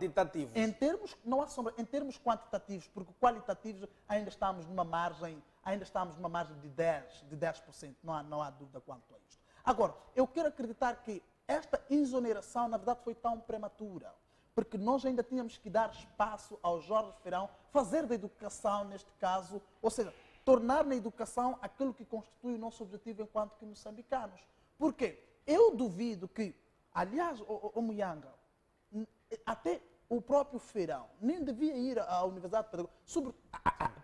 quantitativos. Em termos, não há sombra, em termos quantitativos, porque qualitativos ainda estamos numa margem de 10%, não há dúvida quanto a isto. Agora, eu quero acreditar que esta exoneração, na verdade, foi tão prematura, porque nós ainda tínhamos que dar espaço ao Jorge Feirão fazer da educação, neste caso, ou seja, tornar na educação aquilo que constitui o nosso objetivo enquanto que moçambicanos. Por quê? Eu duvido que, aliás, o Muyanga, até o próprio Feirão nem devia ir à Universidade Pedagógica.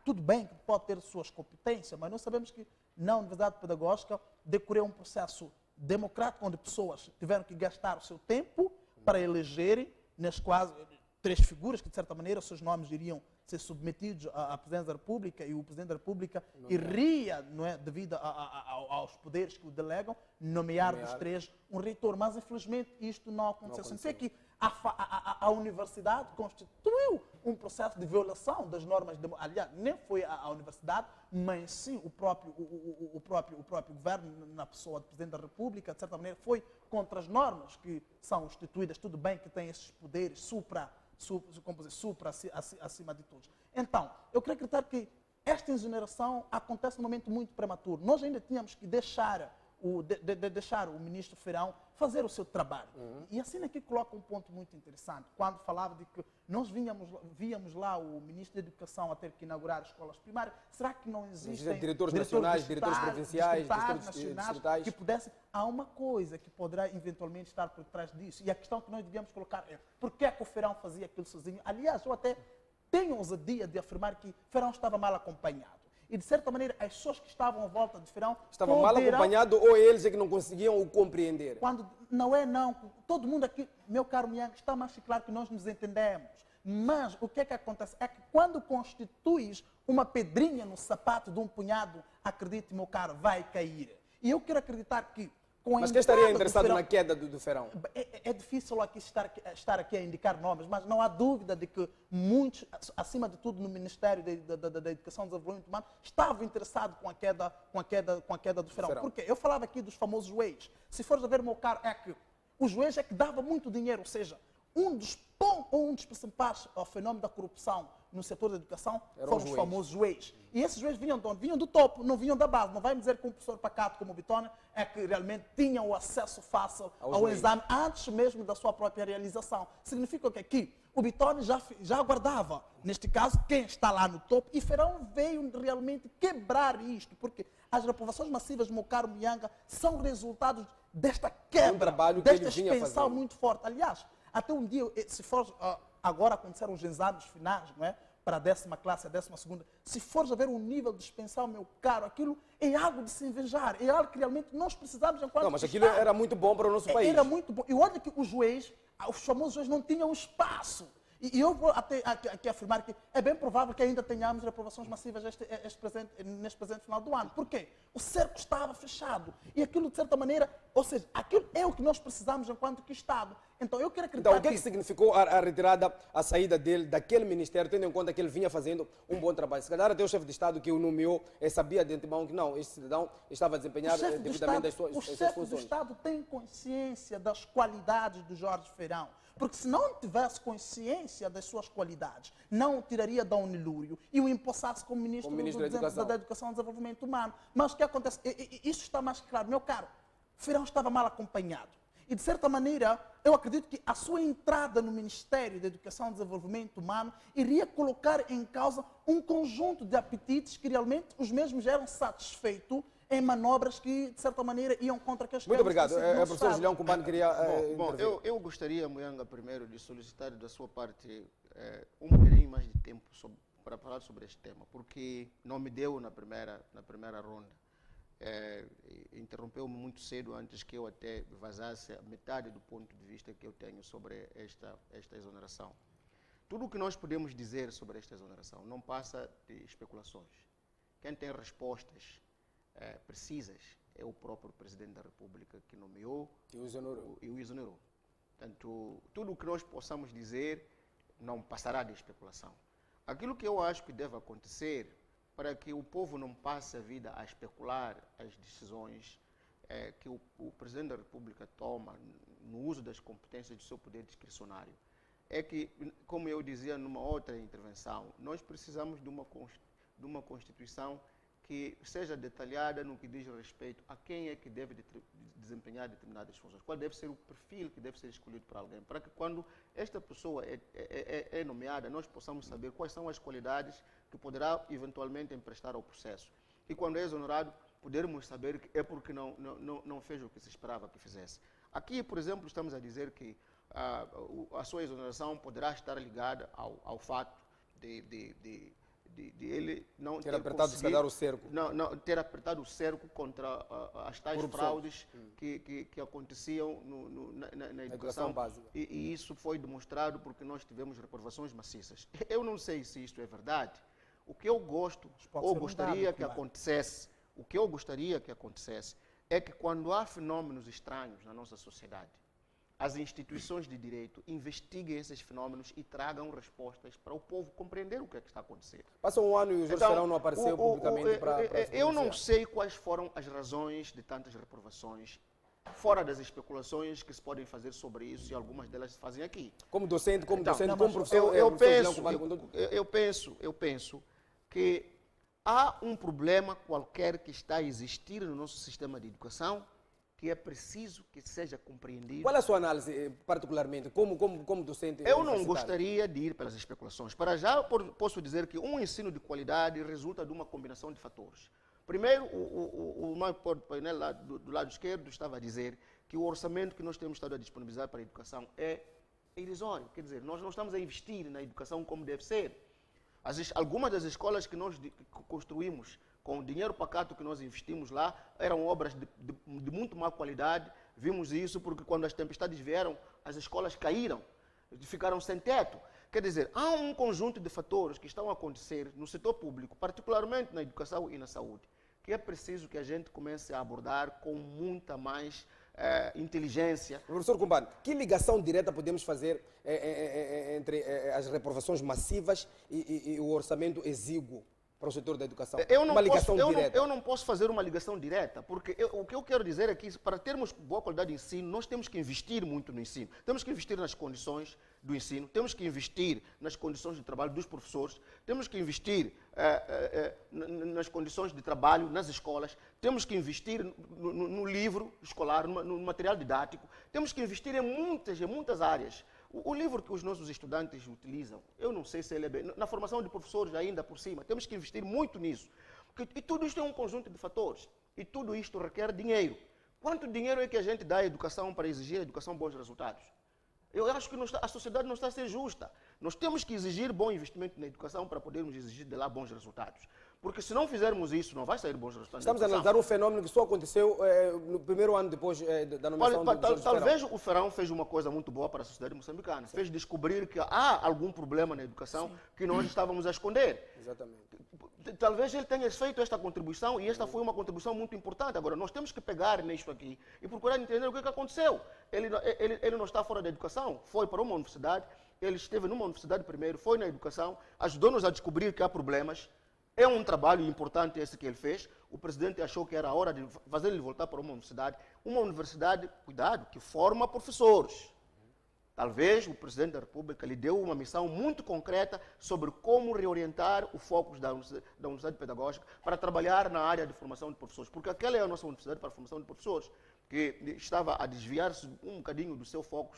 Tudo bem que pode ter suas competências, mas nós sabemos que na Universidade Pedagógica decorreu um processo democrático onde pessoas tiveram que gastar o seu tempo para elegerem nas quase 3 figuras que, de certa maneira, os seus nomes iriam ser submetidos à Presidência da República e o Presidente da República iria, não é, devido aos poderes que o delegam, nomear dos 3 um reitor. Mas, infelizmente, isto não aconteceu. Significa que a universidade constituiu um processo de violação das normas. Aliás, nem foi a universidade, mas sim o próprio governo, na pessoa do Presidente da República, de certa maneira, foi contra as normas que são instituídas. Tudo bem que tem esses poderes acima de todos. Então, eu quero acreditar que esta exoneração acontece num momento muito prematuro. Nós ainda tínhamos que deixar o ministro Feirão fazer o seu trabalho. E assim aqui coloca um ponto muito interessante, quando falava de que nós víamos lá o ministro da Educação a ter que inaugurar escolas primárias. Será que não existem diretores nacionais, diretores provinciais, diretores distritais que pudessem? Há uma coisa que poderá eventualmente estar por trás disso, e a questão que nós devíamos colocar é: por que é que o Feirão fazia aquilo sozinho? Aliás, eu até tenho ousadia de afirmar que Feirão estava mal acompanhado. E, de certa maneira, as pessoas que estavam à volta de Feirão estavam mal acompanhados, ou eles é que não conseguiam o compreender? Quando não é não. Todo mundo aqui, meu caro Muyanga, está mais que claro que nós nos entendemos. Mas o que é que acontece? É que quando constituis uma pedrinha no sapato de um punhado, acredite, meu caro, vai cair. E eu quero acreditar que Mas quem estaria interessado na queda do Feirão? É difícil aqui estar aqui a indicar nomes, mas não há dúvida de que muitos, acima de tudo no Ministério da Educação e Desenvolvimento Humano, estavam interessados com a queda do Feirão. Por quê? Eu falava aqui dos famosos juízes. Se fores a ver, meu caro, é que o juiz é que dava muito dinheiro, ou seja, um dos principais ao fenômeno da corrupção no setor da educação foram os famosos juízes. E esses juízes vinham de onde? Vinham do topo, não vinham da base. Não vai me dizer que um professor pacato como o Bitone é que realmente tinha o acesso fácil ao exame antes mesmo da sua própria realização. Significa que aqui o Bitone já aguardava, neste caso, quem está lá no topo, e Feirão veio realmente quebrar isto, porque as reprovações massivas, meu caro Muyanga, são resultados desta quebra, desta expansão muito forte. Aliás, até um dia, se for agora acontecer os exames finais, não é? Para a 10ª classe, a 12ª, se fores a ver o nível de expansão, meu caro, aquilo é algo de se invejar, é algo que realmente nós precisamos enquanto Não, mas aquilo era muito bom para o nosso país. Era muito bom. E olha que os famosos juízes não tinham espaço. E eu vou até aqui afirmar que é bem provável que ainda tenhamos reprovações massivas neste presente final do ano. Por quê? O cerco estava fechado. E aquilo, de certa maneira, ou seja, aquilo é o que nós precisamos enquanto que Estado. Então, eu quero acreditar então, o que é que significou a retirada, a saída dele daquele ministério, tendo em conta que ele vinha fazendo um bom trabalho? Se calhar até o chefe de Estado que o nomeou sabia de antemão que não, este cidadão estava a desempenhar devidamente as suas funções. O chefe do Estado tem consciência das qualidades do Jorge Feirão. Porque se não tivesse consciência das suas qualidades, não o tiraria da Unilúrio e o empossasse como ministro da Educação e Desenvolvimento Humano. Mas o que acontece? Isso está mais claro. Meu caro, Feirão estava mal acompanhado. E, de certa maneira, eu acredito que a sua entrada no Ministério da Educação e Desenvolvimento Humano iria colocar em causa um conjunto de apetites que realmente os mesmos eram satisfeitos em manobras que, de certa maneira, iam contra aqueles que... Muito obrigado. Professor Julião Cumbano queria... Bom, eu gostaria, Muyanga, primeiro, de solicitar da sua parte um bocadinho mais de tempo para falar sobre este tema, porque não me deu na primeira ronda. Interrompeu-me muito cedo antes que eu até vazasse a metade do ponto de vista que eu tenho sobre esta exoneração. Tudo o que nós podemos dizer sobre esta exoneração não passa de especulações. Quem tem respostas precisas é o próprio Presidente da República que nomeou e o exonerou. Portanto, tudo o que nós possamos dizer não passará de especulação. Aquilo que eu acho que deve acontecer para que o povo não passe a vida a especular as decisões que o Presidente da República toma no uso das competências do seu poder discricionário, é que, como eu dizia numa outra intervenção, nós precisamos de uma Constituição que seja detalhada no que diz respeito a quem é que deve desempenhar determinadas funções, qual deve ser o perfil que deve ser escolhido por alguém, para que quando esta pessoa é nomeada, nós possamos saber quais são as qualidades que poderá eventualmente emprestar ao processo. E quando é exonerado, podermos saber que é porque não fez o que se esperava que fizesse. Aqui, por exemplo, estamos a dizer que a sua exoneração poderá estar ligada ao fato de ele não ter apertado, se calhar, o cerco. Não, ter apertado o cerco contra as tais fraudes que aconteciam na educação básica. E isso foi demonstrado porque nós tivemos reprovações maciças. Eu não sei se isto é verdade. O que eu gostaria que acontecesse, é que quando há fenômenos estranhos na nossa sociedade, as instituições de direito investiguem esses fenômenos e tragam respostas para o povo compreender o que é que está acontecendo. Passa um ano e o Jorge Ferrão não apareceu publicamente para eu não sei quais foram as razões de tantas reprovações, fora das especulações que se podem fazer sobre isso, e algumas delas se fazem aqui. Como docente, como Eu professor... penso que há um problema qualquer que está a existir no nosso sistema de educação que é preciso que seja compreendido. Qual é a sua análise, particularmente, como docente? Eu não gostaria de ir pelas especulações. Para já, posso dizer que um ensino de qualidade resulta de uma combinação de fatores. Primeiro, o painel do lado esquerdo estava a dizer que o orçamento que nós temos estado a disponibilizar para a educação é irrisório. Quer dizer, nós não estamos a investir na educação como deve ser. Algumas das escolas que nós construímos com o dinheiro pacato que nós investimos lá, eram obras de muito má qualidade. Vimos isso porque quando as tempestades vieram, as escolas caíram, ficaram sem teto. Quer dizer, há um conjunto de fatores que estão a acontecer no setor público, particularmente na educação e na saúde, que é preciso que a gente comece a abordar com muita mais inteligência. Professor Kumbane, que ligação direta podemos fazer entre as reprovações massivas e o orçamento exíguo para o setor da educação? Eu não posso fazer uma ligação direta, porque o que eu quero dizer é que para termos boa qualidade de ensino, nós temos que investir muito no ensino. Temos que investir nas condições do ensino, temos que investir nas condições de trabalho dos professores, temos que investir nas condições de trabalho nas escolas, temos que investir no livro escolar, no material didático, temos que investir em muitas áreas. O livro que os nossos estudantes utilizam, eu não sei se ele é bem... Na formação de professores ainda por cima, temos que investir muito nisso. E tudo isto é um conjunto de fatores. E tudo isto requer dinheiro. Quanto dinheiro é que a gente dá à educação para exigir a educação bons resultados? Eu acho que a sociedade não está a ser justa. Nós temos que exigir bom investimento na educação para podermos exigir de lá bons resultados. Porque se não fizermos isso, não vai sair bons resultados. Estamos a analisar um fenômeno que só aconteceu no primeiro ano depois da nomeação do Jorge Ferrão. Talvez o Ferrão fez uma coisa muito boa para a sociedade moçambicana. Sim. Fez descobrir que há algum problema na educação. Sim. Que nós estávamos a esconder. Exatamente. Talvez ele tenha feito esta contribuição e esta foi uma contribuição muito importante. Agora, nós temos que pegar nisto aqui e procurar entender o que aconteceu. Ele não está fora da educação, foi para uma universidade, ele esteve numa universidade primeiro, foi na educação, ajudou-nos a descobrir que há problemas. É um trabalho importante esse que ele fez. O presidente achou que era a hora de fazer ele voltar para uma universidade, cuidado, que forma professores. Talvez o presidente da República lhe deu uma missão muito concreta sobre como reorientar o foco da Universidade Pedagógica para trabalhar na área de formação de professores. Porque aquela é a nossa universidade para a formação de professores, que estava a desviar-se um bocadinho do seu foco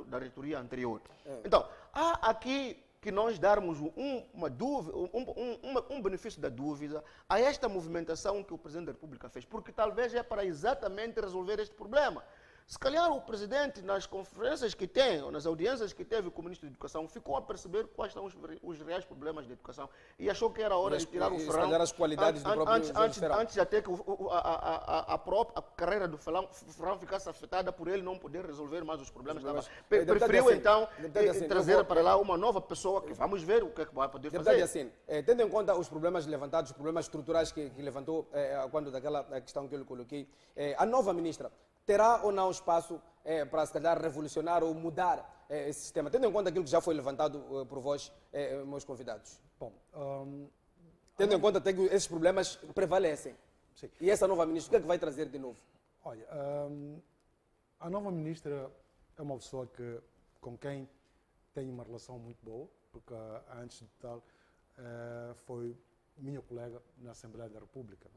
da reitoria anterior. Então, há aqui que nós darmos um benefício da dúvida a esta movimentação que o Presidente da República fez, porque talvez é para exatamente resolver este problema. Se calhar o Presidente, nas conferências que tem, ou nas audiências que teve com o Ministro da Educação, ficou a perceber quais são os reais problemas da educação e achou que era hora de tirar o Ferrão. As qualidades do próprio antes até que a própria carreira do Ferrão ficasse afetada por ele não poder resolver mais os problemas. Preferiu, então, trazer para lá uma nova pessoa que vamos ver o que é que vai poder fazer. Assim, tendo em conta os problemas levantados, os problemas estruturais que levantou quando daquela questão que eu lhe coloquei, a nova ministra terá ou não espaço para, se calhar, revolucionar ou mudar esse sistema, tendo em conta aquilo que já foi levantado por vós, meus convidados? Bom, tendo em conta que esses problemas prevalecem. Sim. E essa nova ministra, o que é que vai trazer de novo? Olha, a nova ministra é uma pessoa com quem tenho uma relação muito boa, porque antes de tal foi minha colega na Assembleia da República.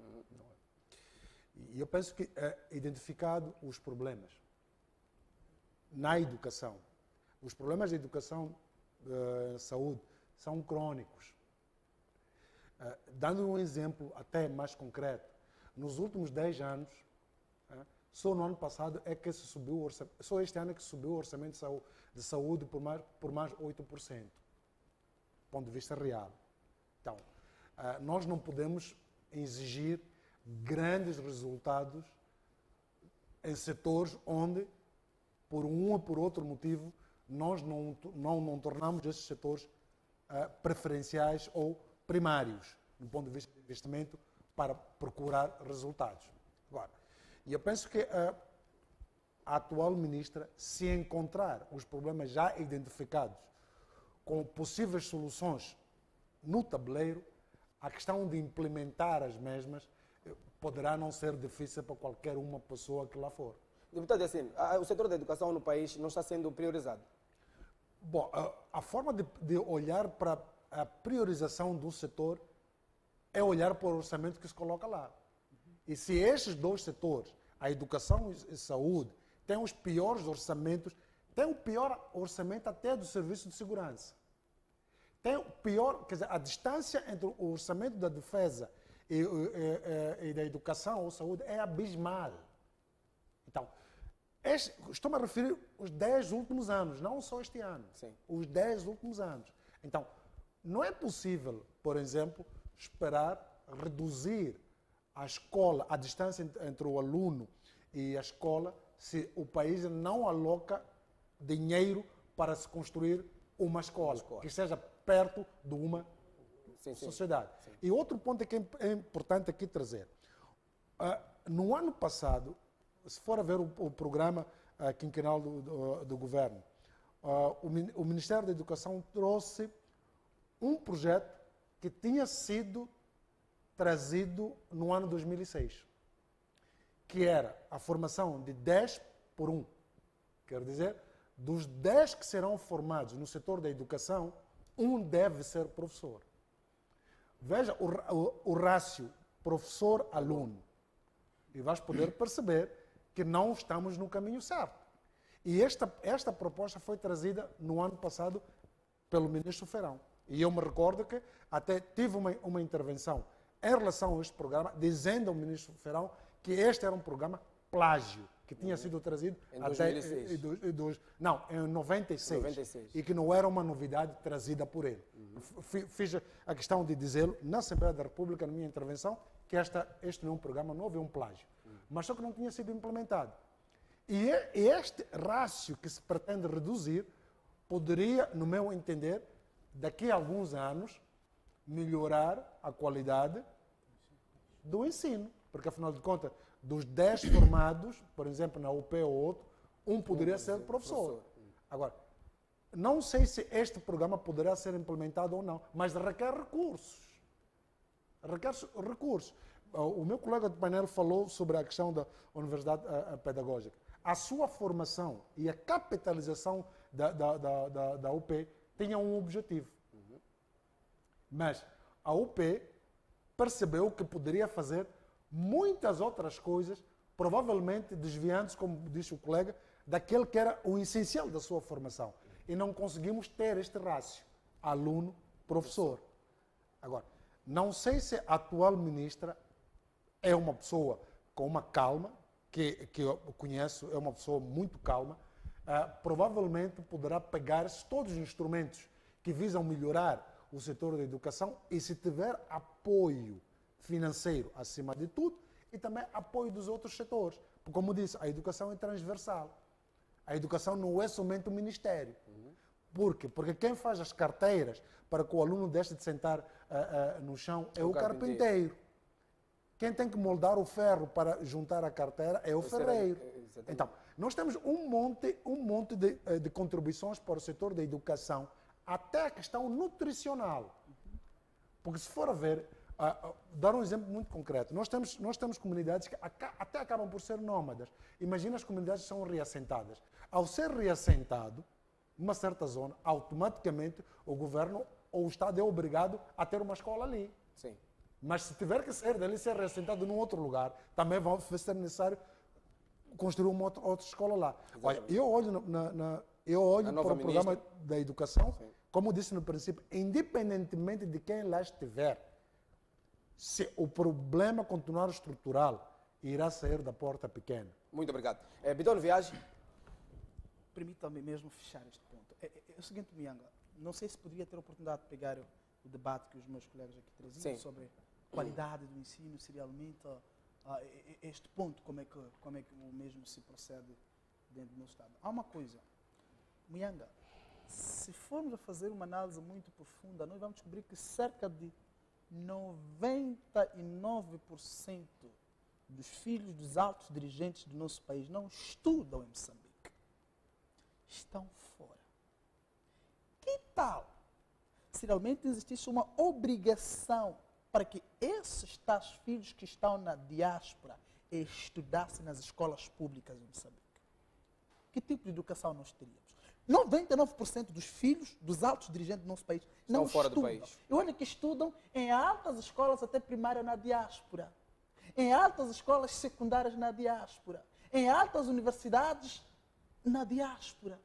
E eu penso que identificado os problemas na educação, os problemas da educação, saúde, são crônicos. Dando um exemplo até mais concreto, nos últimos 10 anos, só no ano passado é que se subiu o orçamento, só este ano é que subiu o orçamento de saúde por mais 8%, do ponto de vista real. Então, nós não podemos exigir grandes resultados em setores onde, por um ou por outro motivo, nós não tornamos esses setores preferenciais ou primários, do ponto de vista de investimento, para procurar resultados. Agora, e eu penso que a atual ministra, se encontrar os problemas já identificados com possíveis soluções no tabuleiro, a questão de implementar as mesmas poderá não ser difícil para qualquer uma pessoa que lá for. Deputado, assim, o setor da educação no país não está sendo priorizado? Bom, a forma de olhar para a priorização do setor é olhar para o orçamento que se coloca lá. E se estes dois setores, a educação e a saúde, têm os piores orçamentos, tem o pior orçamento até do Serviço de Segurança. Tem o pior, quer dizer, a distância entre o orçamento da defesa e da educação ou saúde é abismal. Então, estou-me a referir aos 10 últimos anos, não só este ano. Sim. Os 10 últimos anos. Então, não é possível, por exemplo, esperar reduzir a escola, a distância entre o aluno e a escola, se o país não aloca dinheiro para se construir uma escola. Que esteja perto de uma sociedade. Sim. E outro ponto que é importante aqui trazer. No ano passado, se for a ver o programa quinquenal do governo, o Ministério da Educação trouxe um projeto que tinha sido trazido no ano 2006, que era a formação de 10 por 1. Quer dizer, dos 10 que serão formados no setor da educação, um deve ser professor. Veja o rácio professor-aluno. E vais poder perceber que não estamos no caminho certo. E esta proposta foi trazida no ano passado pelo ministro Feirão. E eu me recordo que até tive uma intervenção em relação a este programa, dizendo ao ministro Feirão que este era um programa plágio, que tinha sido trazido em até 2006. em 96, e que não era uma novidade trazida por ele. Fiz a questão de dizê-lo na Assembleia da República, na minha intervenção, que este não é um programa novo, é um plágio. Mas só que não tinha sido implementado. E este rácio que se pretende reduzir poderia, no meu entender, daqui a alguns anos, melhorar a qualidade do ensino. Porque, afinal de contas, dos 10 formados, por exemplo, na UP ou outro, um poderia ser professor. Agora, não sei se este programa poderá ser implementado ou não, mas requer recursos. Requer recursos. O meu colega de painel falou sobre a questão da Universidade Pedagógica. A sua formação e a capitalização da UP tinham um objetivo. Mas a UP percebeu que poderia fazer muitas outras coisas, provavelmente desviando-se, como disse o colega, daquele que era o essencial da sua formação. E não conseguimos ter este rácio, aluno-professor. Agora, não sei se a atual ministra é uma pessoa com uma calma, que eu conheço, é uma pessoa muito calma, provavelmente poderá pegar todos os instrumentos que visam melhorar o setor da educação e, se tiver apoio financeiro acima de tudo, e também apoio dos outros setores. Porque, como disse, a educação é transversal. A educação não é somente o Ministério. Por quê? Porque quem faz as carteiras para que o aluno deixe de sentar no chão é o carpinteiro. Quem tem que moldar o ferro para juntar a carteira é o ferreiro. Então, nós temos um monte de contribuições para o setor da educação, até a questão nutricional. Porque, se for a ver, dar um exemplo muito concreto, nós temos comunidades que até acabam por ser nómadas. Imagina as comunidades que são reassentadas. Ao ser reassentado, uma certa zona, automaticamente o governo ou o Estado é obrigado a ter uma escola ali. Sim. Mas se tiver que sair dali e ser reassentado num outro lugar, também vai ser necessário construir uma outra escola lá. Olha, eu olho, para o programa da educação, sim, como disse no princípio, independentemente de quem lá estiver, se o problema continuar estrutural, irá sair da porta pequena. Muito obrigado. Bidono Viagem. Permita-me mesmo fechar este ponto. É o seguinte, Muyanga, não sei se poderia ter a oportunidade de pegar o debate que os meus colegas aqui traziam, sim, sobre a qualidade do ensino, se realmente este ponto, como é que o mesmo se procede dentro do nosso Estado. Há uma coisa, Muyanga, se formos a fazer uma análise muito profunda, nós vamos descobrir que cerca de 99% dos filhos dos altos dirigentes do nosso país não estudam em Moçambique. Estão fora. Que tal se realmente existisse uma obrigação para que esses tais filhos que estão na diáspora estudassem nas escolas públicas em Moçambique? Que tipo de educação nós teríamos? 99% dos filhos dos altos dirigentes do nosso país não fora estudam. Do país. E olha que estudam em altas escolas até primária na diáspora, em altas escolas secundárias na diáspora, em altas universidades na diáspora.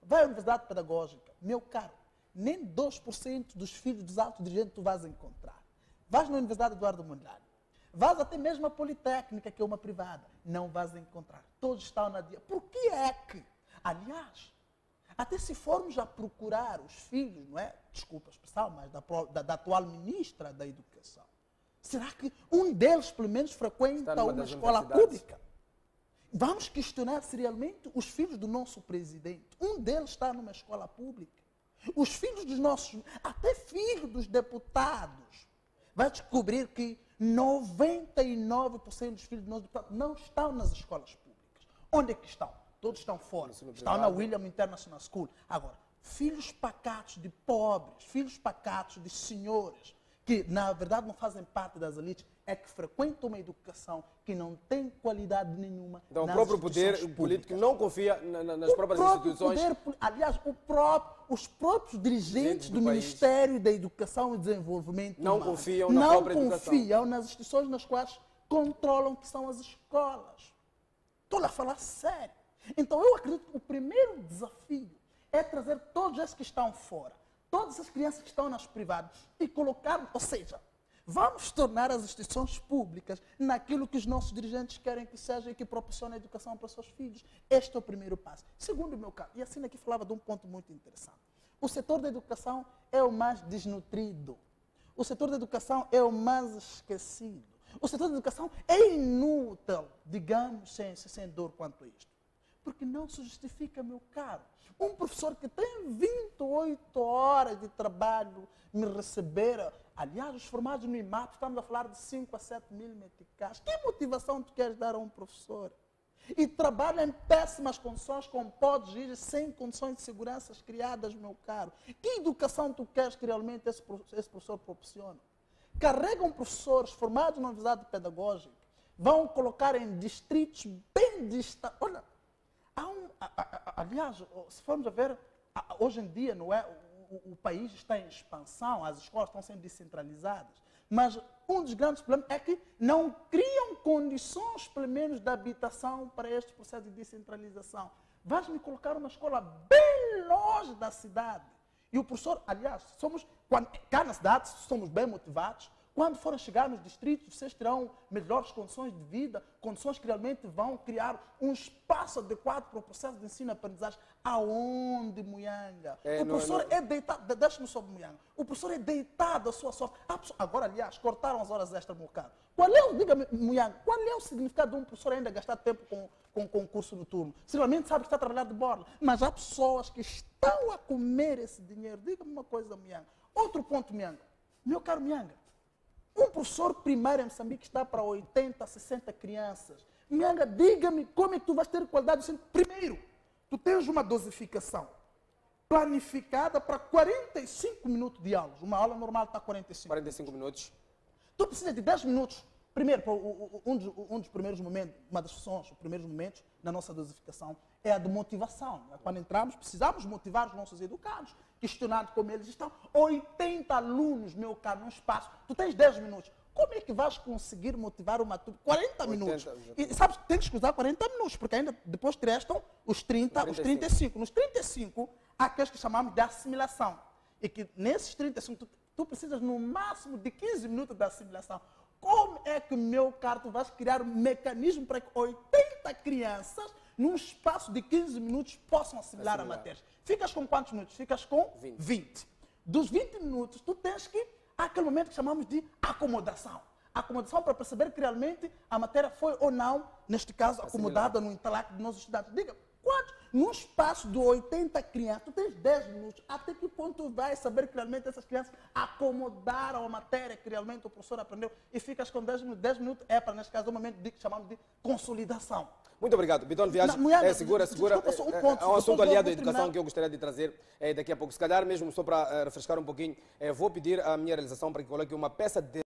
Vai à Universidade Pedagógica, meu caro, nem 2% dos filhos dos altos dirigentes tu vais encontrar. Vais na Universidade Eduardo Mondlane, vais até mesmo à Politécnica, que é uma privada, não vais encontrar. Todos estão na diáspora. Por que é que, aliás, até se formos a procurar os filhos, não é? Desculpa a expressão, mas da atual ministra da Educação, será que um deles, pelo menos, frequenta uma escola pública? Vamos questionar se realmente os filhos do nosso presidente, um deles está numa escola pública. Os filhos dos nossos, até filhos dos deputados, vai descobrir que 99% dos filhos dos nossos deputados não estão nas escolas públicas. Onde é que estão? Todos estão fora. Estão na William International School. Agora, filhos pacatos de pobres, filhos pacatos de senhores, que na verdade não fazem parte das elites, é que frequentam uma educação que não tem qualidade nenhuma. Então, o próprio poder político não confia nas próprias instituições. Aliás, os próprios dirigentes do Ministério da Educação e Desenvolvimento não Humano confiam na própria educação. Não confiam nas instituições nas quais controlam que são as escolas. Estou a falar sério. Então, eu acredito que o primeiro desafio é trazer todos esses que estão fora, todas as crianças que estão nas privadas e colocar, ou seja, vamos tornar as instituições públicas naquilo que os nossos dirigentes querem que seja e que proporcione a educação para os seus filhos. Este é o primeiro passo. Segundo, meu caro, e assim aqui falava de um ponto muito interessante. O setor da educação é o mais desnutrido. O setor da educação é o mais esquecido. O setor da educação é inútil, digamos, sem dor quanto a isto. Porque não se justifica, meu caro. Um professor que tem 28 horas de trabalho me receber. Aliás, os formados no IMAP, estamos a falar de 5 a 7 mil meticais. Que motivação tu queres dar a um professor? E trabalha em péssimas condições, com podes ir sem condições de segurança criadas, meu caro. Que educação tu queres que realmente esse professor proporcione? Carregam professores formados na Universidade Pedagógica, vão colocar em distritos bem distantes. Olha, aliás, se formos a ver, hoje em dia, não é, o país está em expansão, as escolas estão sendo descentralizadas, mas um dos grandes problemas é que não criam condições, pelo menos, de habitação para este processo de descentralização. Vais-me colocar uma escola bem longe da cidade. E o professor, aliás, cá na cidade, somos bem motivados. Quando forem chegar nos distritos, vocês terão melhores condições de vida, condições que realmente vão criar um espaço adequado para o processo de ensino-aprendizagem. Aonde, Muyanga? O professor é deitado, deixa-me sobre Muyanga. O professor é deitado à sua sorte. Agora, aliás, cortaram as horas extras, meu caro. Diga-me, Muyanga, qual é o significado de um professor ainda gastar tempo com concurso noturno? Se realmente sabe que está a trabalhar de borla. Mas há pessoas que estão a comer esse dinheiro. Diga-me uma coisa, Muyanga. Outro ponto, Muyanga. Meu caro Muyanga, um professor primário em Moçambique está para 80, 60 crianças. Muyanga, diga-me como é que tu vais ter qualidade de ensino. Primeiro, tu tens uma dosificação planificada para 45 minutos de aulas. Uma aula normal está 45 minutos. Tu precisas de 10 minutos. Primeiro, um dos primeiros momentos, uma das funções, os primeiros momentos, na nossa dosificação é a de motivação. Quando entramos, precisamos motivar os nossos educandos, questionar como eles estão. 80 alunos, meu caro, num espaço, tu tens 10 minutos. Como é que vais conseguir motivar uma turma? 40 minutos. E sabes, tens que usar 40 minutos, porque ainda depois te restam os 30, os 35. Nos 35, há aqueles que chamamos de assimilação. E que nesses 35, tu precisas no máximo de 15 minutos de assimilação. Como é que, meu caro, tu vais criar um mecanismo para que 80 crianças, num espaço de 15 minutos, possam assimilar a matéria? Ficas com quantos minutos? Ficas com 20. Dos 20 minutos, tu tens que... Há aquele momento que chamamos de acomodação. Acomodação para perceber que realmente a matéria foi ou não, neste caso, acomodada no intelecto dos nossos estudantes. Diga, quantos? Num espaço de 80 crianças, tu tens 10 minutos. Até que ponto tu vais saber que realmente essas crianças acomodaram a matéria que realmente o professor aprendeu e ficas com 10 minutos. 10 minutos é para, neste caso, um momento que chamamos de consolidação. Muito obrigado. Biton Viagem, segura. É um assunto aliado à educação que eu gostaria de trazer daqui a pouco. Se calhar, mesmo só para refrescar um pouquinho, vou pedir a minha realização para que coloque uma peça de